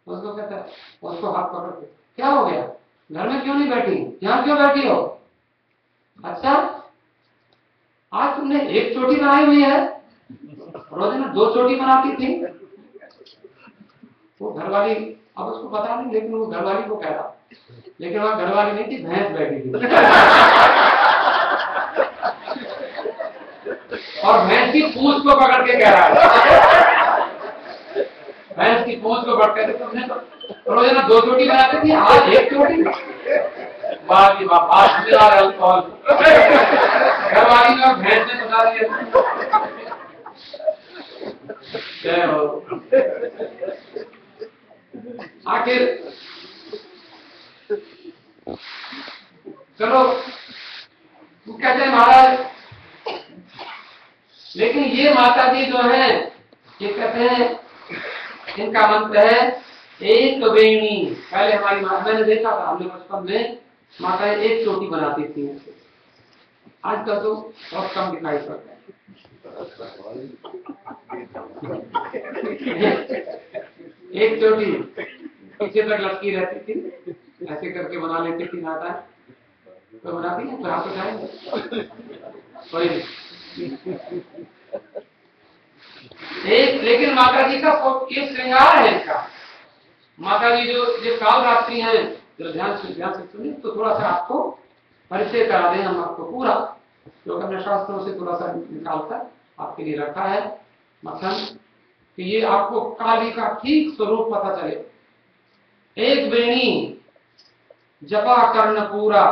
उसको कहता है, उसको हाथ पकड़ के, क्या हो गया, घर में क्यों नहीं बैठी, यहाँ क्यों बैठी हो? अच्छा, आज तुमने एक चोटी बनाई हुई है, रोजाना 2 चोटी बनाती थी। वो घरवाली, अब उसको पता नहीं, लेकिन वो घरवाली को कह रहा, लेकिन वहां घरवाली नहीं थी, भैंस बैठी थी। और भैंस की पूंछ को पकड़ के कह रहा है, भैंस की पूंछ को पकड़ के, तुमने तो रोजाना 2 चोटी बनाती थी, आज 1 चोटी। वाह जी वाह, आज भी आ रहा अल्कोहल, घरवाली ने भैंस ने बता दिया। जय हो। आखिर चलो, वो कहते हैं महाराज, लेकिन ये माता जी जो है, ये कहते हैं, इनका मंत्र है एक वेणी। पहले हमारी माता, मैंने देखा था, हमने बचपन में माता एक चोटी बनाती थी, आजकल तो बहुत कम दिखाई पड़ता है। एक चोटी पीछे तक लटकी रहती थी, ऐसे करके बना लेती थी माता, तो बनाती है, तो आप जाएंगे कोई एक, लेकिन माता जी का ये श्रृंगार है इनका। माता जी जो काल रात्रि है, जो ध्यान से सुनिए, तो थोड़ा सा आपको परिचय करा दें हम आपको पूरा, जो हमने शास्त्रों से थोड़ा सा निकालकर आपके लिए रखा है मक्खन, कि ये आपको काली का ठीक स्वरूप पता चले। एक वेणी जपा कर्ण पूरा।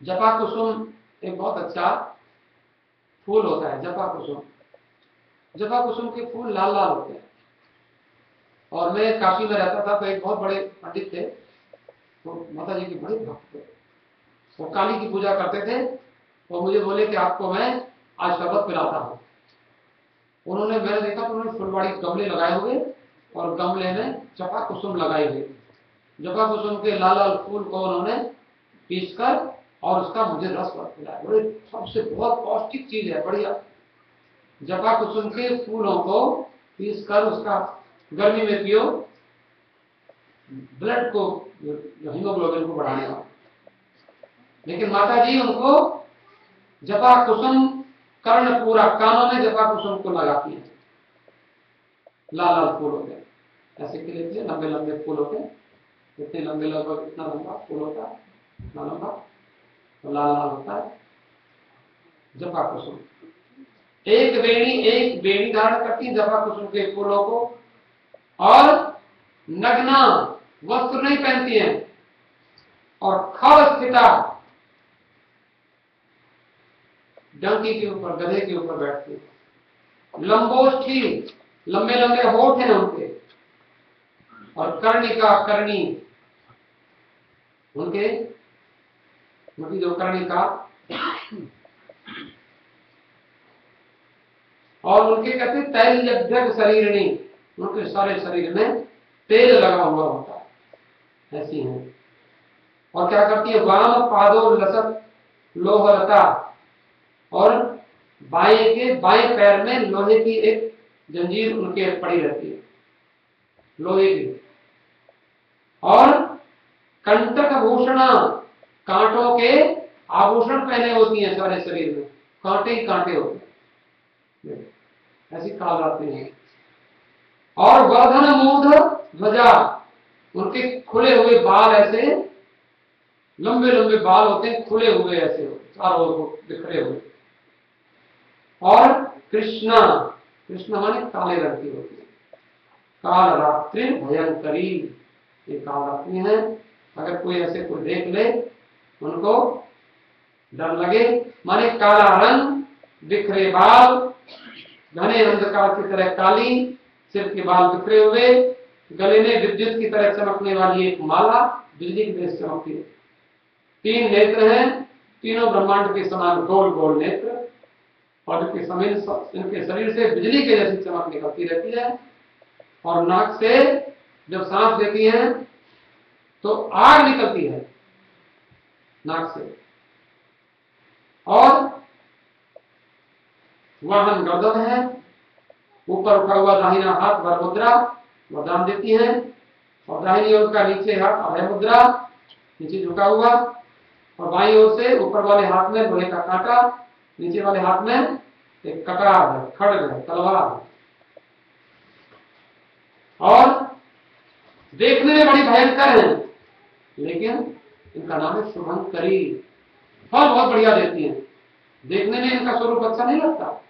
जपा कुसुम एक बहुत अच्छा फूल होता है, जपा कुसुम। जपा कुसुम के फूल लाल लाल होते हैं। और मैं काशी में रहता था, तो एक बहुत बड़े पंडित थे, तो माता जी के बड़े भक्त थे, वो काली की पूजा करते थे। वो मुझे बोले कि आपको मैं आज शरबत पिलाता हूँ। उन्होंने, मैंने देखा तो उन्होंने फुलवाड़ी गमले लगाए हुए, और गमले में जपा कुसुम लगाए हुए। जपा कुसुम के लाल लाल फूल को उन्होंने पीसकर और उसका मुझे रस पिलाया। बड़े सबसे बहुत पौष्टिक चीज है, बढ़िया। जपा कुसुम के फूलों को पीसकर उसका गर्मी में पियो, ब्लड को, जो हीमोग्लोबिन को बढ़ाने वाला। लेकिन माता जी उनको जपा कुसुम कर्ण पूरा, कानों में जपा कुसुम को लगाती है। लाल लाल फूल होते हैं, ऐसे के लिए लंबे लंबे फूल होते हैं, इतने लंबे, लगभग इतना लंबा फूल होता है, इतना लंबा, तो लाल लाल होता है जपा कुसुम। एक बेणी धारण करती है जपा कुसुम के फूलों को, और नग्ना, वस्त्र नहीं पहनती है, और खड़ स्थिता, डंकी के ऊपर, गधे के ऊपर बैठती है। लंबोष्ठी, लंबे लंबे होठ हैं उनके, और कर्णिका, करनी, उनके जो कर्णिका, और उनके कहते तैल जग शरीरणी, उनके सारे शरीर में तेल लगा हुआ होता है, ऐसी है। और क्या करती है, वाम पादो लसत लोहरता, और बाएं पैर में लोहे की एक जंजीर उनके पड़ी रहती है, लोहे की। और कंटक भूषणा, कांटों के आभूषण पहने होती हैं सारे शरीर में, कांटे ही कांटे होते हैं, ऐसी काल आती है। और वर्धन मूढ़ ध्वजा, उनके खुले हुए बाल, ऐसे लंबे लंबे बाल होते हैं, खुले हुए ऐसे चारों ओर बिखरे हुए। और कृष्णा, कृष्ण माने काले रंग की होती है। काल रात्रि भयंकरी, ये काल रात्रि है, अगर कोई ऐसे कोई देख ले, उनको डर लगे, माने काला रंग, बिखरे बाल, घने अंधकार की तरह काली, सिर के बाल बिखरे हुए, गले में विद्युत की तरह चमकने वाली एक माला, बिजली की तरह चमकती है। 3 नेत्र हैं, तीनों ब्रह्मांड के समान गोल गोल नेत्र, और इनके शरीर से बिजली के जैसी चमक निकलती रहती है। और नाक से जब सांस लेती हैं तो आग निकलती है नाक से। और वाहन गर्दन है, ऊपर उठा हुआ दाहिना हाथ वरमुद्रा, वरदान देती हैं। और दाहिनी ओर का नीचे हाथ अभय मुद्रा, नीचे झुका हुआ, और बाईं ओर से ऊपर वाले हाथ में लोहे का कांटा, नीचे वाले हाथ में एक कटार है, खड्ग है, तलवार है। और देखने में बड़ी भयंकर है, लेकिन इनका नाम है शुभंकरी। फल बहुत बढ़िया देती हैं। देखने में इनका स्वरूप अच्छा नहीं लगता,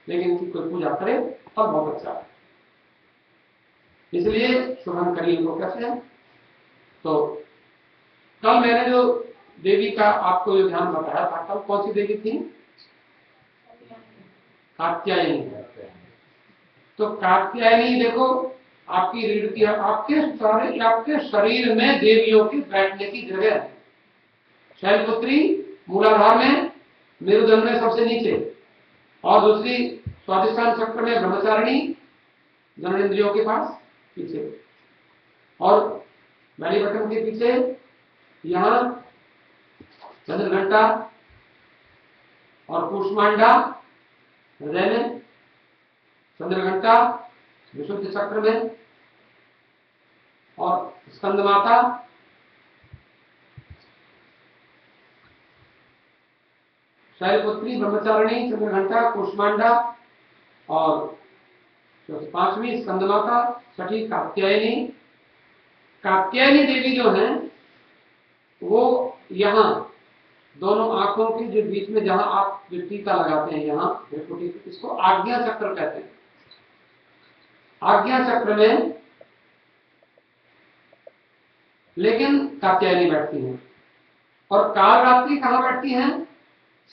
लेकिन इनकी कोई पूजा करे फल बहुत अच्छा है, इसलिए शुभंकरी इनको कहते हैं। तो कल मैंने जो देवी का आपको जो ध्यान बताया था, कल कौन सी देवी थी? कात्यायनी। तो कात्यायनी देखो आपकी रीढ़ की, आपके शरीर में देवियों की बैठने की जगह है। शैलपुत्री मूलाधार में, मेरुदंड में सबसे नीचे, और दूसरी स्वादिष्ठान चक्र में ब्रह्मचारिणी जननेंद्रियों के पास पीछे, और बैली बटन के पीछे यहाँ चंद्रघंटा और कूष्मांडा हृदय में, चंद्रघंटा विशुद्ध चक्र में, और स्कंद माता शैलपुत्री ब्रह्मचारिणी चंद्रघंटा कूष्मांडा, और पांचवी स्कंद माता, छठी कात्यायनी। कात्यायनी देवी जो है वो यहाँ दोनों आंखों के जो बीच में, जहां आप जो टीका लगाते हैं यहाँ, इसको आज्ञा चक्र कहते हैं। आज्ञा चक्र में लेकिन कात्यायनी बैठती हैं। और कालरात्रि कहाँ बैठती हैं?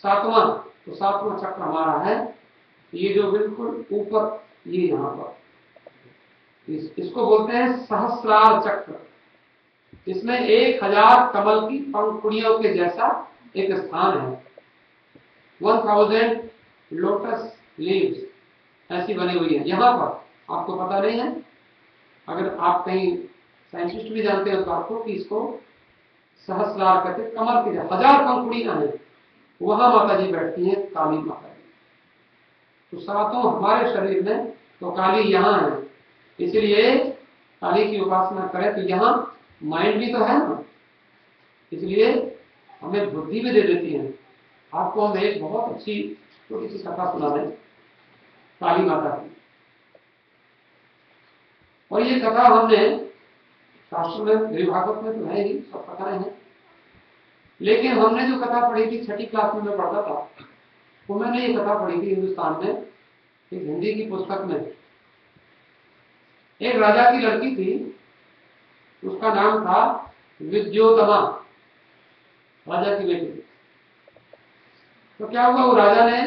सातवां। तो सातवां चक्र हमारा है ये जो बिल्कुल ऊपर, ये यहाँ पर, इसको बोलते हैं सहस्रार चक्र। इसमें 1000 कमल की पंखुड़ियों के जैसा एक स्थान है। 1000 लोटस लीव्स ऐसी बनी हुई है यहाँ पर। आपको पता नहीं है, अगर आप कहीं साइंटिस्ट भी जानते हो तो आपको कि इसको सहस्रार कहते, कमल की 1000 पंखुड़ियां हैं, वहां माता जी बैठती हैं, काली माता जी। तो सातों हमारे शरीर में, तो काली यहाँ है, इसलिए काली की उपासना करें तो यहाँ माइंड भी तो है ना, इसलिए हमें बुद्धि भी दे देती है। आपको हम एक बहुत अच्छी छोटी सी कथा सुना दें काली माता की। और ये कथा हमने शास्त्र में, देवी भागवत में तो है ही, सब कथाएं हैं, लेकिन हमने जो कथा पढ़ी थी 6ठी क्लास में मैं पढ़ता था, तो मैंने ये कथा पढ़ी थी हिंदुस्तान में एक हिंदी की पुस्तक में। एक राजा की लड़की थी, उसका नाम था विद्योतमा, राजा की बेटी। तो क्या हुआ, वो राजा ने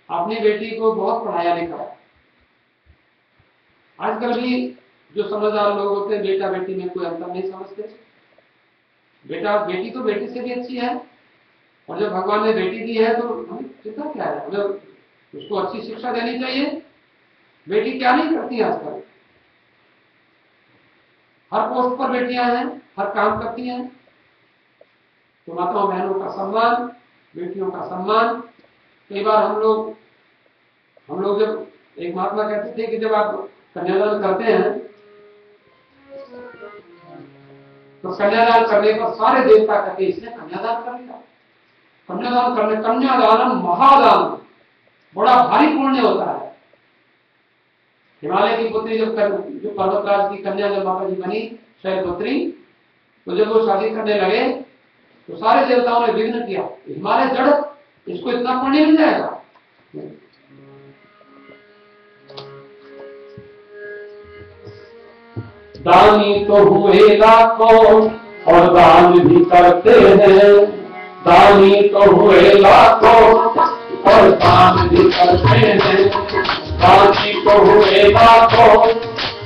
अपनी बेटी को बहुत पढ़ाया लिखाया। आजकल भी जो समझदार लोग होते हैं, बेटा बेटी में कोई अंतर नहीं समझते। बेटा बेटी तो बेटी से भी अच्छी है, और जब भगवान ने बेटी दी है तो हमें चिंता क्या है, हमें उसको अच्छी शिक्षा देनी चाहिए। बेटी क्या नहीं करती आजकल, हर पोस्ट पर बेटियां हैं, हर काम करती हैं। तो माताओं बहनों का सम्मान, बेटियों का सम्मान। कई बार हम लोग जब, एक महात्मा कहते थे कि जब आप कन्यादान करते हैं तो कन्यादान करने पर सारे देवता कहते हैं इसने कन्यादान कर लिया। कन्यादान करने, कन्यादान महादान, बड़ा भारी पुण्य होता है। हिमालय की पुत्री जो पर्वतराज की कन्या जब माता जी बनी शैलपुत्री, तो जब वो शादी करने लगे तो सारे देवताओं ने विघ्न किया, हिमालय जड़, इसको इतना पुण्य मिल जाएगा। दानी तो हुए लाखों और दान भी करते हैं, दानी तो हुए लाखों और दान भी करते हैं, दानी तो हुए लाखों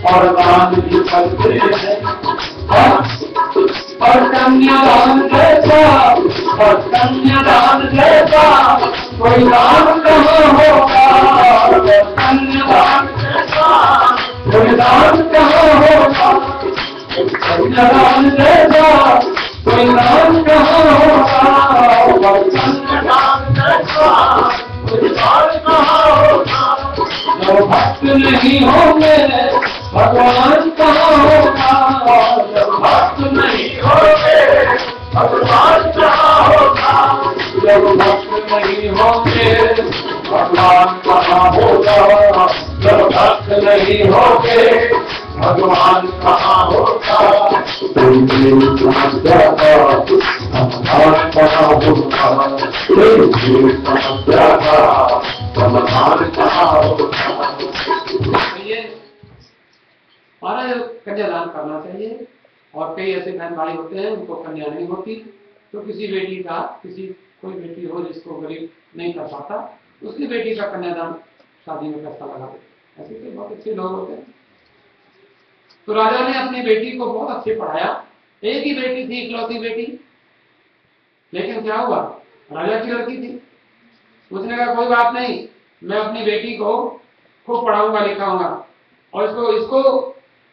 और दान भी करते हैं। और कन्यादान जैसा, और कन्यादान जैसा कोई दान कहाँ होगा, कन्यादान जैसा कोई दान कहाँ होगा, कन्यादान जैसा कोई दान कहाँ होगा, कन्यादान जैसा कोई दान कहाँ होगा। जो भक्त नहीं होंगे भगवान नहीं होते भगवान कहाँ होता, तेरी समस्या का समाधान कहाँ होता, तेरी समस्या का समाधान कहाँ होता। महाराज कन्यादान करना चाहिए। और कई ऐसे बहन भाई होते हैं उनको कन्या नहीं होती, तो किसी बेटी का, किसी कोई बेटी हो जिसको गरीब नहीं कर पाता, उसकी बेटी का कन्यादान शादी में पैसा लगा देते। ऐसे तो बहुत अच्छे लोग होते हैं। तो राजा ने अपनी बेटी को बहुत अच्छे पढ़ाया। एक ही बेटी थी, इकलौती बेटी, लेकिन क्या हुआ, राजा की लड़की थी। उसने कहा कोई बात नहीं, मैं अपनी बेटी को खूब पढ़ाऊंगा लिखाऊंगा, और इसको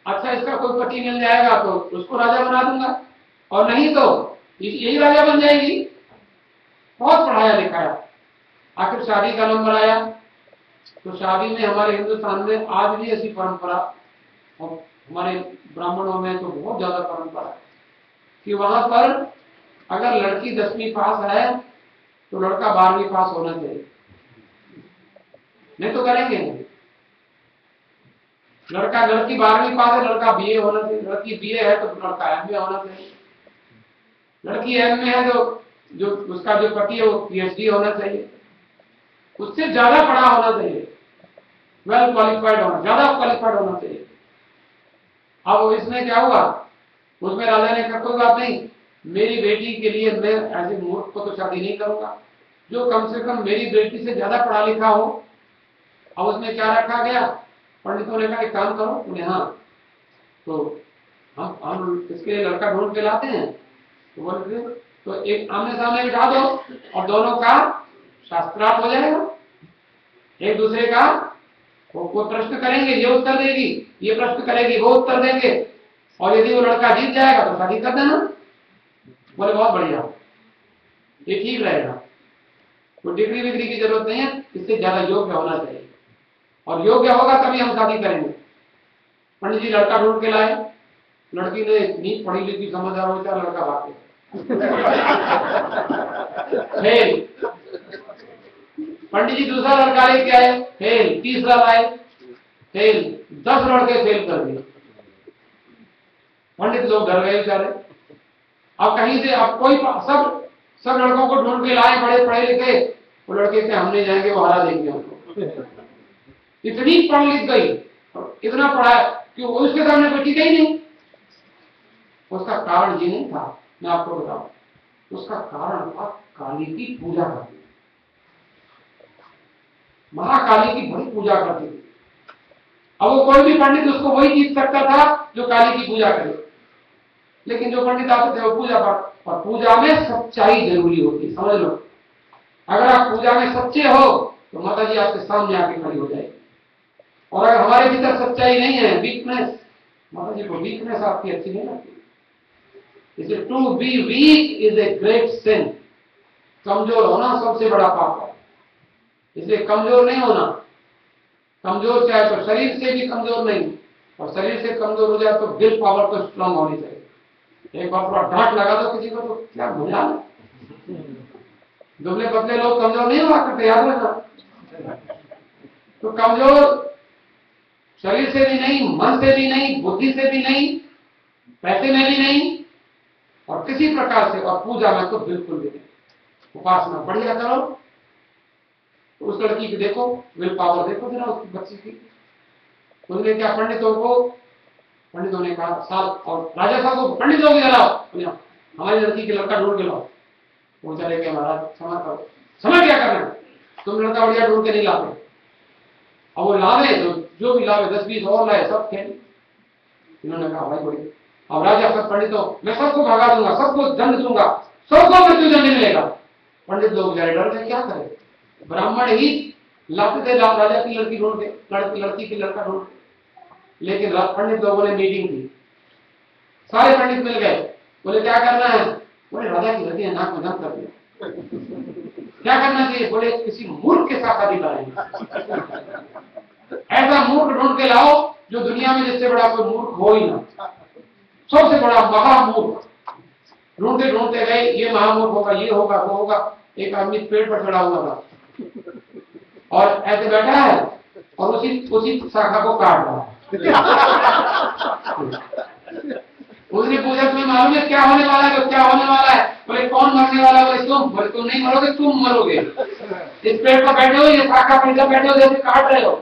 अच्छा इसका कोई पति मिल जाएगा तो उसको राजा बना दूंगा, और नहीं तो यही राजा बन जाएगी। बहुत पढ़ाया लिखाया। आखिर शादी का नंबर आया। तो शादी में हमारे हिंदुस्तान में आज भी ऐसी परंपरा, और हमारे ब्राह्मणों में तो बहुत ज्यादा परंपरा है कि वहां पर अगर लड़की 10वीं पास है तो लड़का 12वीं पास होना चाहिए, नहीं तो करेंगे नहीं। लड़की 12वीं पास है, लड़का बीए होना चाहिए। लड़की बीए है तो लड़का एमए होना चाहिए। लड़की एमए है तो जो उसका जो पति है वो पीएचडी होना चाहिए। उससे ज्यादा पढ़ा होना चाहिए, वेल क्वालिफाइड होना, ज्यादा क्वालिफाइड होना चाहिए। अब इसमें क्या हुआ, उसमें राजा ने कहा कोई बात नहीं, मेरी बेटी के लिए मैं ऐसे मूर्ख को तो शादी नहीं करूंगा, जो कम से कम मेरी बेटी से ज्यादा पढ़ा लिखा हो। अब उसमें क्या रखा गया, पंडितों ने कहा एक काम करो, बोले हाँ, तो हम इसके लिए लड़का ढूंढ के लाते हैं। तो बोले तो एक आमने सामने बिठा दो और दोनों का शास्त्रार्थ हो जाएगा। एक दूसरे का वो प्रश्न करेंगे, ये उत्तर देगी, ये प्रश्न करेगी, वो उत्तर देंगे, और यदि वो लड़का जीत जाएगा तो शादी कर देना। बोले बहुत बढ़िया, ये ठीक रहेगा। तो डिग्री विग्री की जरूरत नहीं है, इससे ज्यादा योग्य होना चाहिए, और योग्य होगा तभी हम शादी करेंगे। पंडित जी लड़का ढूंढ के लाए। लड़की ने इतनी पढ़ी लिखी समझदार हो, क्या लड़का भागे फेल। पंडित जी दूसरा लड़का लेके आए, फेल। तीसरा लाए, फेल। 10 लड़के फेल कर दिए। पंडित लोग डर गए बेचारे। अब कहीं से अब कोई सब लड़कों को ढूंढ के लाए, बड़े पढ़े लिखे। वो लड़के से हम नहीं जाएंगे, वो हरा देंगे हमको। इतनी पढ़ लिख गई, इतना पढ़ा कि उसके सामने कोई टिका ही नहीं। उसका कारण ये नहीं था, मैं आपको बताऊं, उसका कारण था काली की पूजा करती। महाकाली की बड़ी पूजा करती थी। अब वो कोई भी पंडित उसको वही जीत सकता था जो काली की पूजा करे। लेकिन जो पंडित आते थे वो पूजा पाठ, और पूजा में सच्चाई जरूरी होती, समझ लो। अगर आप पूजा में सच्चे हो तो माता जी आपके सामने आके खड़ी हो जाएगी। और अगर हमारे भीतर सच्चाई नहीं है, वीकनेस, माता जी को वीकनेस आपकी अच्छी नहीं लगती। इसे to be weak is a great sin. कमजोर होना सबसे बड़ा पाप है, इसलिए कमजोर नहीं होना। कमजोर चाहे तो शरीर से भी कमजोर नहीं, और शरीर से कमजोर हो जाए तो विल पावर तो स्ट्रांग होनी चाहिए। एक बार थोड़ा डांट लगा दो किसी को तो क्या मजा है। दुबले पतले लोग कमजोर नहीं हुआ करते, याद रखना। तो कमजोर शरीर से भी नहीं, मन से भी नहीं, बुद्धि से भी नहीं, पैसे में भी नहीं, और किसी प्रकार से, और पूजा में तो बिल्कुल भी नहीं। उपासना बढ़िया करो। तो उस लड़की की देखो, विल पावर देखो जरा उसकी बच्ची की। उन्होंने क्या पंडितों ने कहा साल, और राजा साहब को पंडित लोग इधर आओ, हमारी लड़की के लड़का ढूंढ के लाओ। वो चले गए, महाराज क्षमा करो। समय क्या करना, तुम लड़का बढ़िया ढूंढ के नहीं लाते। अब वो लावे तो जो भी लावे 10-20 और लाए, सब खेल। इन्होंने कहा भाई बड़ी। अब राजा सब पंडितों, मैं सबको भगा दूंगा, सबको दंड दूंगा, सबको मृत्युदंड मिलेगा। पंडित लोग डर गए, क्या करें। ब्राह्मण ही लाते थे राजा की लड़की ढूंढ के, लड़की की लड़का ढूंढ के। लेकिन पंडित लोगों ने मीटिंग की, सारे पंडित मिल गए, बोले क्या करना है। बोले राजा की लड़की नाक में दम कर दिया, क्या करना चाहिए। बोले किसी मूर्ख के साथ शादी कराएंगे। ऐसा मूर्ख ढूंढ के लाओ जो दुनिया में जिससे बड़ा कोई मूर्ख हो ही ना, सबसे बड़ा महामूर्ख। ढूंढते ढूंढते गए, ये महामूर्ख होगा, ये होगा, वो होगा। एक आदमी पेड़ पर चढ़ा हुआ था और ऐसे बैठा है, और उसी उसी शाखा को काट रहा है। उसने पूछा तुम्हें मालूम है क्या होने वाला है? तो क्या होने वाला है? बोले कौन मरने वाला है? बोले तुम। बोले तुम नहीं मरोगे, तुम मरोगे। इस पेड़ पर बैठे हो, ये शाखा पर जब बैठे हो जैसे काट रहे हो,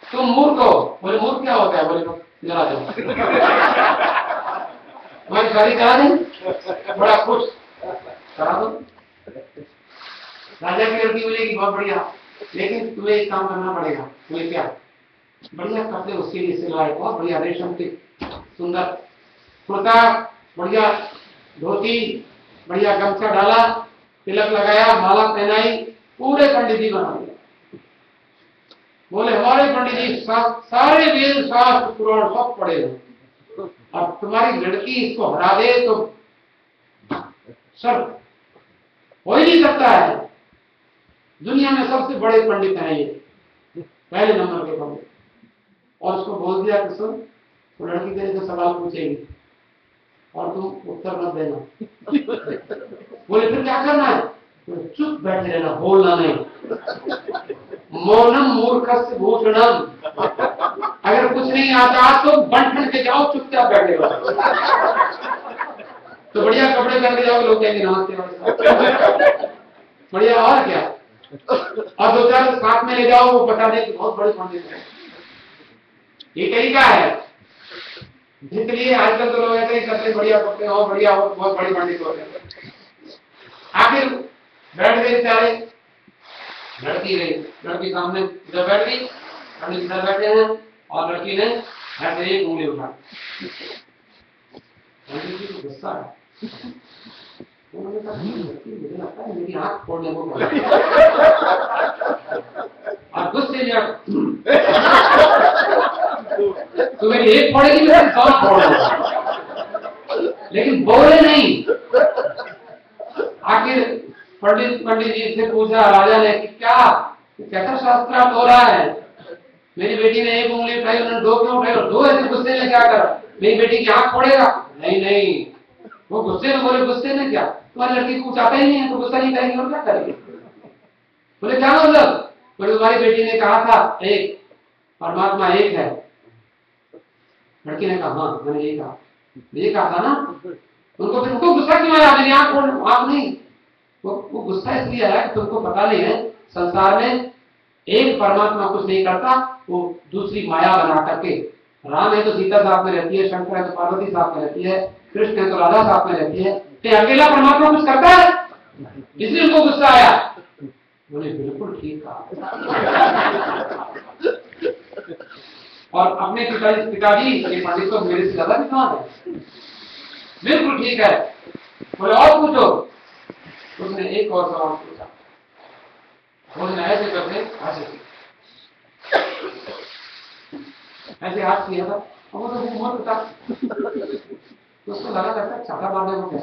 तुम मूर्ख हो। बोले मूर्ख क्या होता है? बोले जला दो। तुम्हारी शादी करा दें, बड़ा खुश, करा दो। राजा की लड़की बोलेगी बहुत बढ़िया, लेकिन तुम्हें एक काम करना पड़ेगा। बोले क्या? बढ़िया कपड़े उसके लिए सिलवाए, बहुत बढ़िया रेशम के सुंदर कुर्ता, बढ़िया धोती, बढ़िया गमछा डाला, तिलक लगाया, माला पहनाई, पूरे पंडित जी बना दिया। बोले हमारे पंडित जी सारे वेद शास्त्र पुराण सब पढ़े हैं, अब तुम्हारी लड़की इसको हरा दे तो सर हो ही नहीं सकता है। दुनिया में सबसे बड़े पंडित हैं ये, पहले नंबर के पंडित। और उसको बोल दिया कि सुन, तो लड़की तेरे से सवाल पूछेगी और तुम उत्तर मत देना। बोले फिर क्या करना है? तो चुप बैठे रहना, बोलना नहीं। मौनम मूर्खस्य भूषणम। अगर कुछ नहीं आता तो बंठन के जाओ, चुपचाप बैठे रहो। तो बढ़िया कपड़े पहन के जाओ, लोग कहेंगे नमस्ते। बढ़िया, और क्या? और दो चार साथ में ले जाओ, वो बता दे कि बहुत बड़े पंडित है। ये तरीका है। इसलिए आजकल तो लोग ऐसे ही करते, बढ़िया कपड़े हो, बढ़िया हो, बहुत बड़े पंडित होते हैं। आखिर बैठ गए बेचारे, लड़की रही, लड़की सामने जब बैठ गई, पंडित इधर बैठे हैं और लड़की ने ऐसे एक उंगली उठा। पंडित जी को गुस्सा है, उन्होंने कहा मुझे लगता है मेरी आंख फोड़ने को और गुस्से में तुम्हें एक फोड़ेगी, मेरे 100 फोड़, लेकिन बोले नहीं। आखिर पंडित जी से पूछा राजा ने कि क्या कैसा शास्त्रार्थ हो रहा है? मेरी बेटी ने एक उंगली उठाई, उन्होंने 2 क्यों उठाई? और 2 ऐसे गुस्से में क्या करा? मेरी बेटी की आंख फोड़ेगा? नहीं नहीं, वो गुस्से में बोले। गुस्से में क्या? तुम्हारी लड़की को कुछ आता ही नहीं है तो गुस्सा नहीं करेंगे और क्या करेंगे? बोले क्या मतलब? बोले तुम्हारी बेटी ने कहा था एक परमात्मा एक है। लड़की ने कहा हाँ मैंने यही कहा, ये कहा था ना। उनको फिर उनको गुस्सा क्यों आया? मेरी आंख फोड़, आप नहीं। वो गुस्सा इसलिए आया कि तुमको पता नहीं है संसार में एक परमात्मा कुछ नहीं करता, वो दूसरी माया बना करके। राम है तो सीता साथ में रहती है, शंकर है तो पार्वती साथ में रहती है, कृष्ण है तो राधा साथ में रहती है, तो अकेला परमात्मा कुछ करता है? इसलिए उनको गुस्सा आया। बोले बिल्कुल ठीक कहा। और अपने पिताजी ये पंडित तो मेरे से ज्यादा विद्वान है। बिल्कुल ठीक है। बोले और पूछो। उसने एक और सवाल पूछा। उसने ऐसे करके ऐसे हाथ किया था, वो तो उम्र था, तो उसको लगा लगता छाता मारने को कह।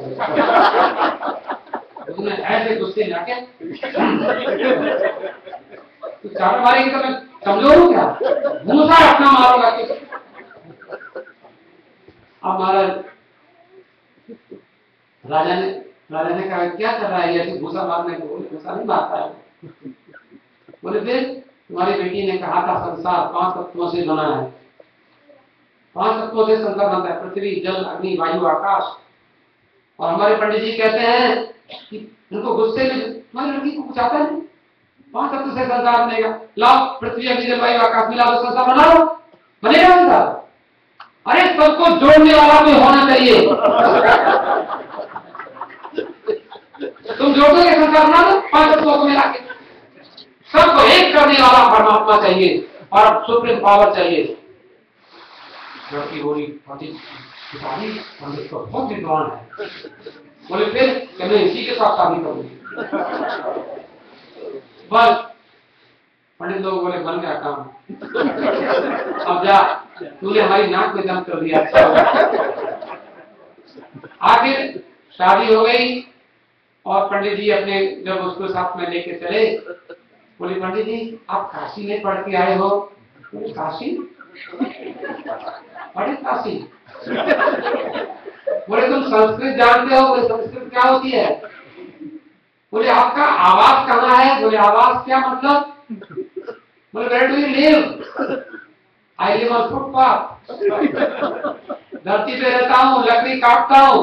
उसने ऐसे गुस्से में आके तो छाता मारेगी तो मैं कमजोर हूँ क्या? घूसा अपना मारूंगा। अब महाराज राजा ने कहा क्या कर रहा है ये घूसा मारने को? घूसा नहीं मारता है। बोले फिर तुम्हारी बेटी ने कहा था संसार 5 तत्वों से बना है, 5 तत्वों से संसार बनता है, पृथ्वी जल अग्नि वायु आकाश। और हमारे पंडित जी कहते हैं कि उनको गुस्से में तुम्हारी लड़की को कुछ आता नहीं, 5 तत्व से संसार बनेगा। लाओ पृथ्वी अग्नि जल वायु आकाश मिला दो, संसार बना लो, बनेगा संसार। अरे सबको जोड़ने वाला कोई होना चाहिए। तुम जोड़ोगे संसार बना दो 5 तत्वों को मिला के। सबको एक करने वाला परमात्मा चाहिए और सुप्रीम पावर चाहिए। लड़की बोली पंडित तो बहुत विद्वान है। बोले फिर मैं इसी के साथ शादी करूंगी। बस पंडित लोग बोले बन गया काम, अब जा, तूने हमारी नाक में दम कर दिया। आखिर शादी हो गई और पंडित जी अपने जब उसको साथ में लेके चले, बोले पंडित जी आप काशी में पढ़ के आए हो? बोले काशी? अरे काशी? बोले तुम संस्कृत जानते हो? बोले संस्कृत क्या होती है? बोले आपका आवास कहाँ है? बोले आवास क्या मतलब? बोले where do you live? I live on footpath, धरती पे रहता हूँ, लकड़ी काटता हूँ।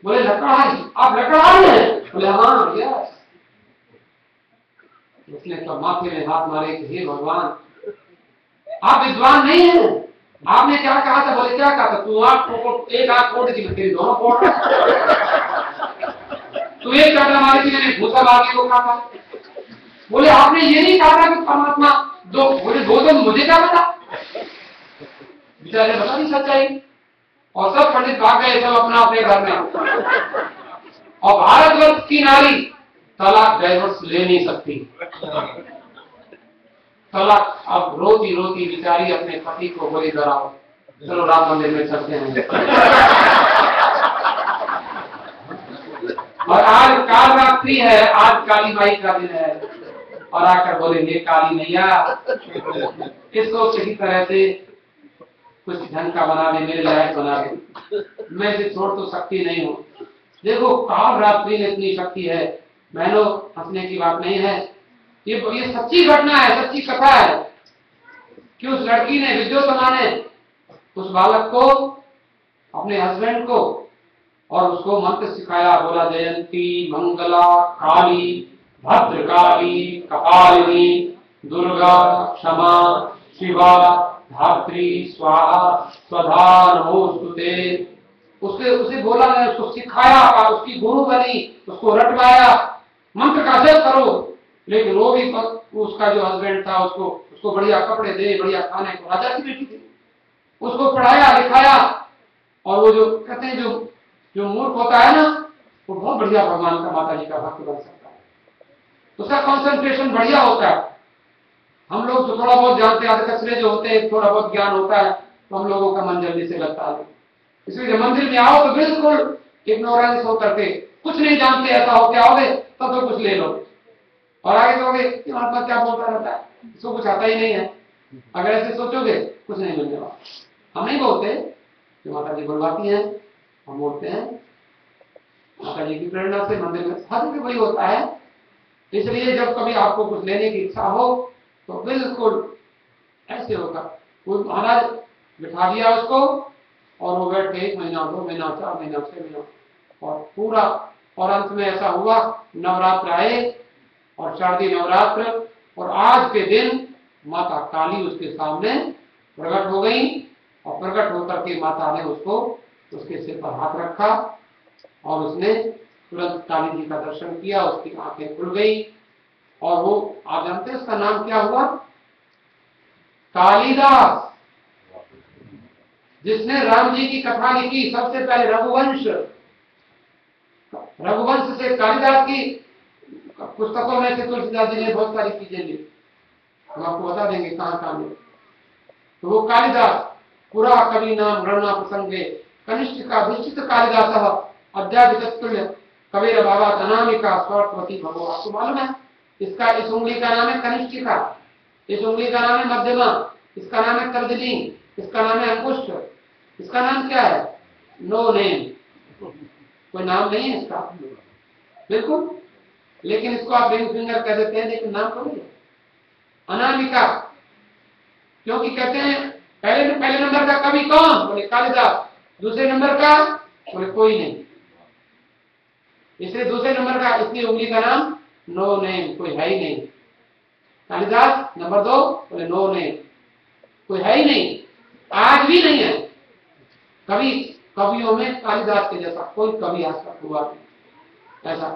बोले लकड़हारी, आप लकड़हारी हैं? बोले हाँ, यस। उसने तो माथे में हाथ मारे कि हे भगवान, आप विद्वान नहीं हैं। आपने क्या कहा था? बोले क्या कहा था? तू एक आंख फोड़ दी, तेरी दोनों फोड़ रहा। तू एक चाटा मारी थी, मैंने भूसा मारने को कहा था। बोले आपने ये नहीं कहा था कि परमात्मा दो? बोले दो तो मुझे क्या पता। बेचारे बता नहीं सच्चाई। और सब पंडित भाग गए, सब अपना अपने घर में। और भारतवर्ष की नारी तलाक डाइवोर्स ले नहीं सकती। तलाक अब रोती रोती बेचारी अपने पति को बोली डराओ, चलो राम मंदिर में चलते हैं। और आज काल रात्रि है, आज काली माई का दिन है। और आकर बोले ये काली मैया, इसको सही तरह से कुछ ढंग का बना दे, मेरे लायक बना दे, मैं इसे छोड़ तो सकती नहीं हूँ। देखो काल रात्रि में इतनी शक्ति है, बहनों हंसने की बात नहीं है। ये सच्ची घटना है, सच्ची कथा है कि उस लड़की ने, विद्योतमा ने उस बालक को, अपने हस्बैंड को, और उसको मंत्र सिखाया। बोला जयंती मंगला काली भद्रकाली कपालिनी दुर्गा क्षमा शिवा धात्री स्वाहा स्वधा नमोस्तुते। उसे बोला, मैंने उसको सिखाया, उसकी गुरु बनी, उसको रटवाया, मंत्र का जप करो। लेकिन वो भी उसका जो हस्बैंड था उसको बढ़िया कपड़े दे, बढ़िया खाने को, राजा की बेटी थी, उसको पढ़ाया लिखाया। और वो जो कहते हैं जो मूर्ख होता है ना, वो बहुत बढ़िया भगवान का, माता जी का भक्त बन सकता है। उसका कंसंट्रेशन बढ़िया होता है। हम लोग जो थोड़ा बहुत जानते हैं, कचरे जो होते हैं, थोड़ा बहुत ज्ञान होता है, तो हम लोगों का मन जल्दी से लगता है। इसलिए मंदिर में आओ तो बिल्कुल इग्नोरेंस हो करके, कुछ नहीं जानते, ऐसा हो क्या आओगे तब तो कुछ ले लो, और आगे कहोगे महात्मा क्या बोलता रहता है, इसको कुछ आता ही नहीं है। अगर ऐसे सोचोगे कुछ नहीं मिलने वाला। हम नहीं बोलते कि माता जी बुलवाती हैं, हम बोलते हैं माता जी की प्रेरणा से मंदिर में हर भी वही होता है। इसलिए जब कभी आपको कुछ लेने की इच्छा हो तो बिल्कुल ऐसे होगा। वो महाराज बिठा दिया उसको, और वो बैठ के 1 महीना 2 महीना 4 महीना 6 महीना और पूरा, और अंत में ऐसा हुआ नवरात्र आए और शारदीय नवरात्र, और आज के दिन माता काली उसके सामने प्रकट हो गई। और प्रकट होकर के माता ने उसको उसके सिर पर हाथ रखा और उसने तुरंत काली जी का दर्शन किया, उसकी आंखें खुल गई। और वो आप जानते हैं उसका नाम क्या हुआ? कालिदास, जिसने राम जी की कथा लिखी सबसे पहले। रघुवंश से कालिदास की पुस्तकों में से तुलसीदास जी ने बहुत सारी चीजें ली, हम आपको बता देंगे कहां कहां में। तो वो कालिदास, पुरा कवि नाम गणना प्रसंगे कनिष्ठ का विचित्र कालिदास अध्यात्म कबीर बाबा अनामिका स्वार्थवती भगो। आपको मालूम है इसका, इस उंगली का नाम है कनिष्ठिका, इस उंगली का नाम है मध्यमा, इसका नाम है तर्जनी, इसका नाम है अंगुष्ठ, इसका नाम क्या है? नो नेम, कोई नाम नहीं है इसका बिल्कुल। लेकिन इसको आप रिंग फिंगर कह देते हैं, लेकिन नाम थोड़ी है। अनामिका, क्योंकि कहते हैं पहले नंबर का कवि कौन? बोले कालिदास। दूसरे नंबर का? बोले कोई नहीं। इसलिए दूसरे नंबर का, इसकी उंगली का नाम नो नेम, कोई है ही नहीं। कालिदास नंबर 2, बोले नो नेम, कोई है ही नहीं, आज भी नहीं है। कवियों में कालिदास के जैसा कोई कवि आज तक हुआ नहीं। ऐसा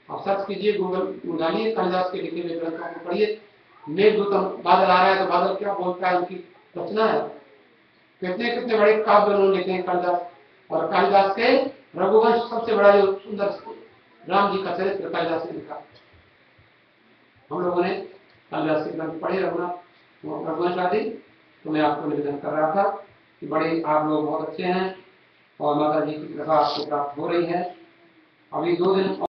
आप सर्च कीजिए, गूगल डालिए, कालिदास के लिखे हुए ग्रंथों को पढ़िए। मेघदूतम, बादल आ रहा है तो बादल क्या बोलता है, उनकी रचना है। कितने कितने बड़े काव्य उन्होंने लिखे हैं कालिदास। और कालिदास के रघुवंश सबसे बड़ा जो सुंदर राम जी का चरित्र कालिदास ने लिखा। हम लोगों ने कालिदास के ग्रंथ पढ़े, रघुवंश आदि। तो मैं आपको निवेदन कर रहा था कि बड़े आप लोग बहुत अच्छे हैं और माता जी की कृपा आपको प्राप्त हो रही है। अभी 2 दिन